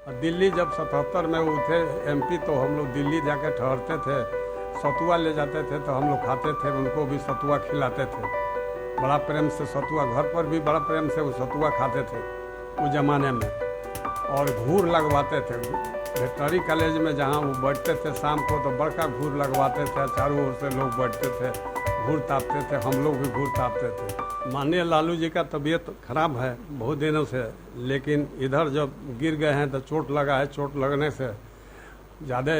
दिल्ली जब 77 में वो थे एमपी, तो हम लोग दिल्ली जाके ठहरते थे, सतुआ ले जाते थे तो हम लोग खाते थे, उनको भी सतुआ खिलाते थे। बड़ा प्रेम से सतुआ, घर पर भी बड़ा प्रेम से वो सतुआ खाते थे उस ज़माने में। और घूर लगवाते थे वेटनरी कॉलेज में, जहाँ वो बैठते थे शाम को तो बड़का घूर लगवाते थे, चारों ओर से लोग बैठते थे, घूर तापते थे, हम लोग भी घूर तापते थे। माननीय लालू जी का तबीयत खराब है बहुत दिनों से, लेकिन इधर जब गिर गए हैं तो चोट लगा है, चोट लगने से ज़्यादा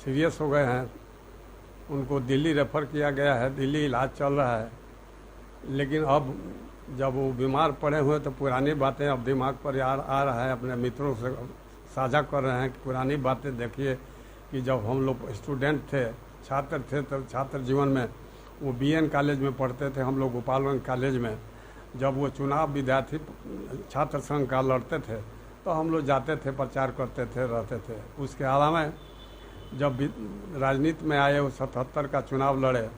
सीरियस हो गए हैं, उनको दिल्ली रेफ़र किया गया है, दिल्ली इलाज चल रहा है। लेकिन अब जब वो बीमार पड़े हुए तो पुरानी बातें अब दिमाग पर आ रहा है, अपने मित्रों से साझा कर रहे हैं कि पुरानी बातें देखिए कि जब हम लोग स्टूडेंट थे, छात्र थे, तब छात्र जीवन में वो बीएन कॉलेज में पढ़ते थे, हम लोग गोपालगंज कॉलेज में, जब वो चुनाव विद्यार्थी छात्र संघ का लड़ते थे तो हम लोग जाते थे, प्रचार करते थे, रहते थे। उसके अलावा जब राजनीति में आए, वो 77 का चुनाव लड़े,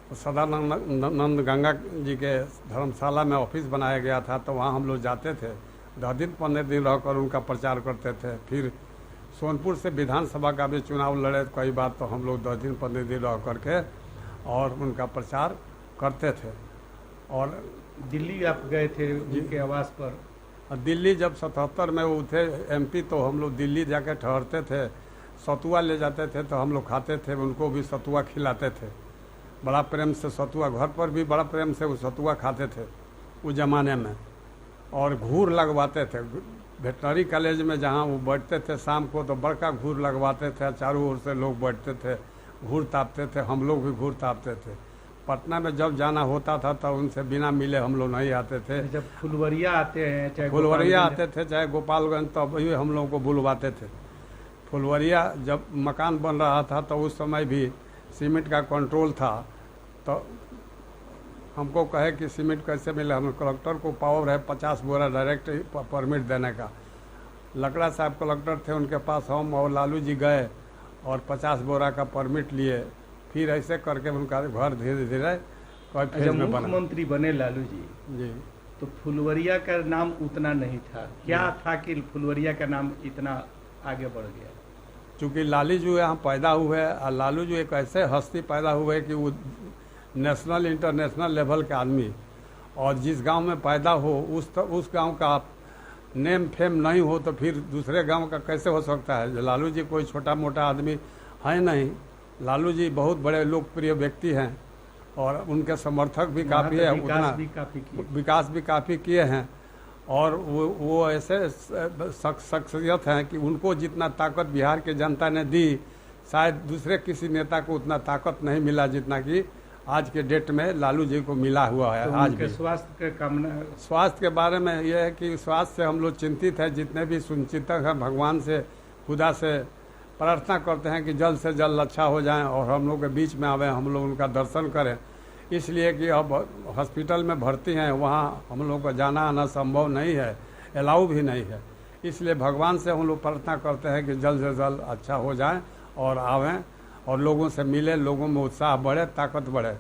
तो सदानंद गंगा जी के धर्मशाला में ऑफिस बनाया गया था, तो वहाँ हम लोग जाते थे, 10 दिन 15 दिन रहकर उनका प्रचार करते थे। फिर सोनपुर से विधानसभा का भी चुनाव लड़े कई बार, तो हम लोग 10 दिन 15 दिन रह करके और उनका प्रचार करते थे। और दिल्ली आप गए थे उनके आवास पर? दिल्ली जब 77 में वो थे एमपी, तो हम लोग दिल्ली जाके ठहरते थे, सतुआ ले जाते थे तो हम लोग खाते थे, उनको भी सतुआ खिलाते थे। बड़ा प्रेम से सतुआ, घर पर भी बड़ा प्रेम से वो सतुआ खाते थे उस ज़माने में। और घूर लगवाते थे वेटनरी कॉलेज में, जहाँ वो बैठते थे शाम को तो बड़का घूर लगवाते थे, चारों ओर से लोग बैठते थे, घूर तापते थे, हम लोग भी घूर तापते थे। पटना में जब जाना होता था तो उनसे बिना मिले हम लोग नहीं आते थे। जब फुलवरिया आते हैं, चाहे फुलवरिया आते थे चाहे गोपालगंज, तब भी हम लोगों को बुलवाते थे। फुलवरिया जब मकान बन रहा था तो उस समय भी सीमेंट का कंट्रोल था, तो हमको कहे कि सीमेंट कैसे मिले, हम कलेक्टर को पावर है 50 बोरा डायरेक्ट परमिट देने का। लकड़ा साहब कलेक्टर थे, उनके पास हम और लालू जी गए और 50 बोरा का परमिट लिए। फिर ऐसे करके उनका घर धीरे धीरे कई फेज में बना। मुख्यमंत्री बने लालू जी, तो फुलवरिया का नाम उतना नहीं था, क्या था कि फुलवरिया का नाम इतना आगे बढ़ गया? चूँकि लालू जी यहाँ पैदा हुए और लालू जी एक ऐसे हस्ती पैदा हुए कि वो नेशनल इंटरनेशनल लेवल के आदमी, और जिस गांव में पैदा हो उस गांव का नेम फेम नहीं हो तो फिर दूसरे गांव का कैसे हो सकता है। लालू जी कोई छोटा मोटा आदमी है नहीं, लालू जी बहुत बड़े लोकप्रिय व्यक्ति हैं और उनके समर्थक भी काफ़ी है, उतना विकास भी काफ़ी किए हैं। और वो ऐसे शख्सियत हैं कि उनको जितना ताकत बिहार के जनता ने दी, शायद दूसरे किसी नेता को उतना ताकत नहीं मिला जितना कि आज के डेट में लालू जी को मिला हुआ है। तो आज भी स्वास्थ्य के कामना, स्वास्थ्य के बारे में यह है कि स्वास्थ्य से हम लोग चिंतित हैं, जितने भी सुचिंतक हैं भगवान से, खुदा से प्रार्थना करते हैं कि जल्द से जल्द अच्छा हो जाएं और हम लोग के बीच में आवे, हम लोग उनका दर्शन करें। इसलिए कि अब हॉस्पिटल में भर्ती हैं, वहाँ हम लोग का जाना आना संभव नहीं है, अलाउ भी नहीं है। इसलिए भगवान से हम लोग प्रार्थना करते हैं कि जल्द से जल्द अच्छा हो जाए और आवें और लोगों से मिले, लोगों में उत्साह बढ़े, ताकत बढ़े।